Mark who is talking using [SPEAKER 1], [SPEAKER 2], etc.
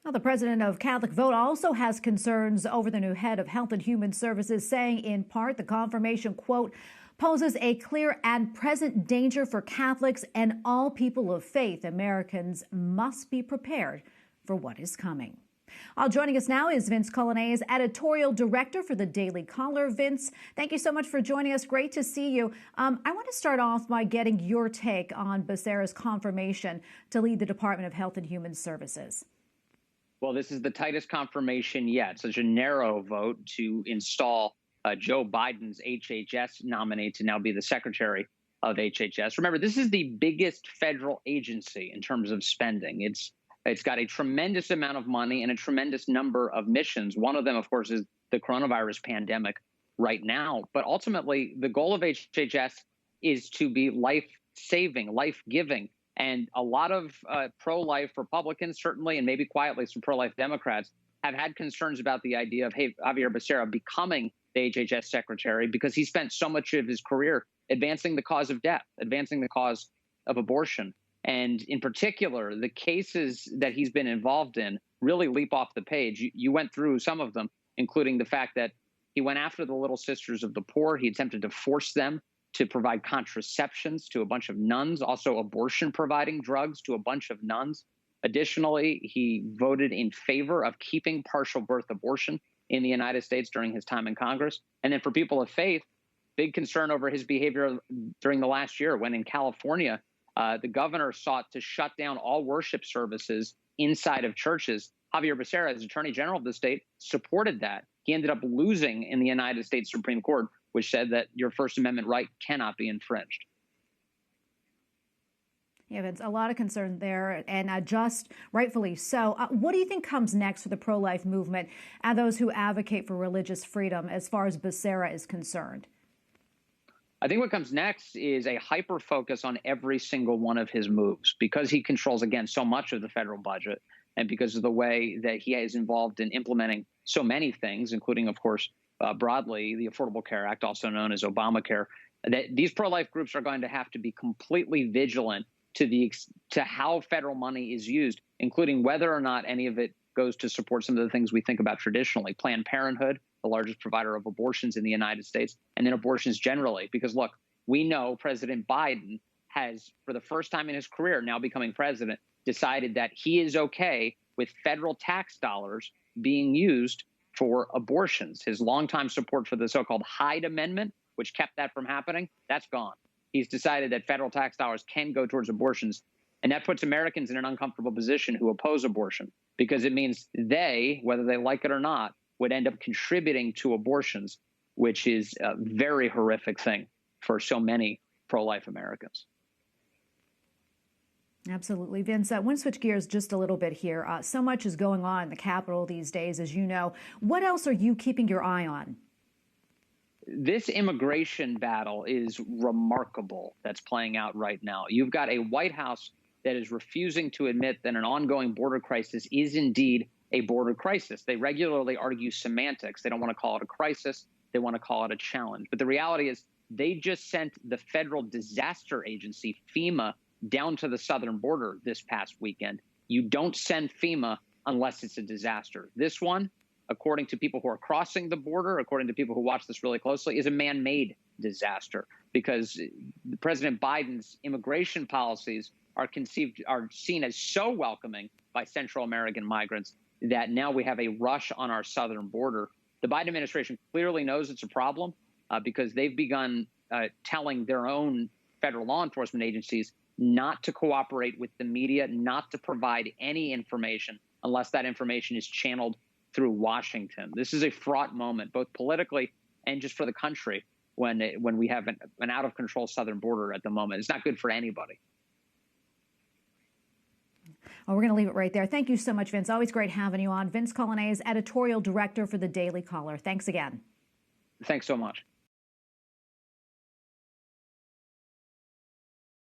[SPEAKER 1] Well, the president of Catholic Vote also has concerns over the new head of Health and Human Services, saying in part the confirmation, quote, poses a clear and present danger for Catholics and all people of faith. Americans must be prepared for what is coming. Joining us now is Vince Coglianese, Editorial Director for the Daily Caller. Vince, thank you so much for joining us. Great to see you. I want to start off by getting your take on Becerra's confirmation to lead the Department of Health and Human Services.
[SPEAKER 2] Well, this is the tightest confirmation yet. Such a narrow vote to install Joe Biden's HHS nominee to now be the Secretary of HHS. Remember, this is the biggest federal agency in terms of spending. It's got a tremendous amount of money and a tremendous number of missions. One of them, of course, is the coronavirus pandemic right now. But ultimately, the goal of HHS is to be life-saving, life-giving. And a lot of pro-life Republicans, certainly, and maybe quietly some pro-life Democrats, have had concerns about the idea of, hey, Xavier Becerra becoming the HHS secretary because he spent so much of his career advancing the cause of death, advancing the cause of abortion. And in particular, the cases that he's been involved in really leap off the page. You went through some of them, including the fact that he went after the Little Sisters of the Poor. He attempted to force them to provide contraceptions to a bunch of nuns, also abortion-providing drugs to a bunch of nuns. Additionally, he voted in favor of keeping partial birth abortion in the United States during his time in Congress. And then for people of faith, big concern over his behavior during the last year when in California, the governor sought to shut down all worship services inside of churches. Xavier Becerra, as Attorney General of the state, supported that. He ended up losing in the United States Supreme Court, which said that your First Amendment right cannot be infringed.
[SPEAKER 1] Yeah, Vince, a lot of concern there, and just rightfully so. What do you think comes next for the pro-life movement and those who advocate for religious freedom as far as Becerra is concerned?
[SPEAKER 2] I think what comes next is a hyper focus on every single one of his moves because he controls, again, so much of the federal budget and because of the way that he is involved in implementing so many things, including, of course, broadly, the Affordable Care Act, also known as Obamacare, that these pro-life groups are going to have to be completely vigilant to how federal money is used, including whether or not any of it goes to support some of the things we think about traditionally, Planned Parenthood, the largest provider of abortions in the United States, and then abortions generally. Because, look, we know President Biden has, for the first time in his career, now becoming president, decided that he is okay with federal tax dollars being used for abortions. His longtime support for the so-called Hyde Amendment, which kept that from happening, that's gone. He's decided that federal tax dollars can go towards abortions. And that puts Americans in an uncomfortable position who oppose abortion because it means they, whether they like it or not, would end up contributing to abortions, which is a very horrific thing for so many pro-life Americans.
[SPEAKER 1] Absolutely. Vince, I want to switch gears just a little bit here. So much is going on in the Capitol these days, as you know. What else are you keeping your eye on?
[SPEAKER 2] This immigration battle is remarkable that's playing out right now. You've got a White House that is refusing to admit that an ongoing border crisis is indeed a border crisis. They regularly argue semantics. They don't want to call it a crisis. They want to call it a challenge. But the reality is they just sent the federal disaster agency, FEMA, down to the southern border this past weekend. You don't send FEMA unless it's a disaster. This one, according to people who are crossing the border, according to people who watch this really closely, is a man-made disaster because President Biden's immigration policies are seen as so welcoming by Central American migrants that now we have a rush on our southern border. The Biden administration clearly knows it's a problem because they've begun telling their own federal law enforcement agencies not to cooperate with the media, not to provide any information unless that information is channeled through Washington. This is a fraught moment, both politically and just for the country, when we have an out-of-control southern border at the moment. It's not good for anybody.
[SPEAKER 1] Well, we're going to leave it right there. Thank you so much, Vince. Always great having you on. Vince Coglianese, Editorial Director for the Daily Caller. Thanks again.
[SPEAKER 2] Thanks so much.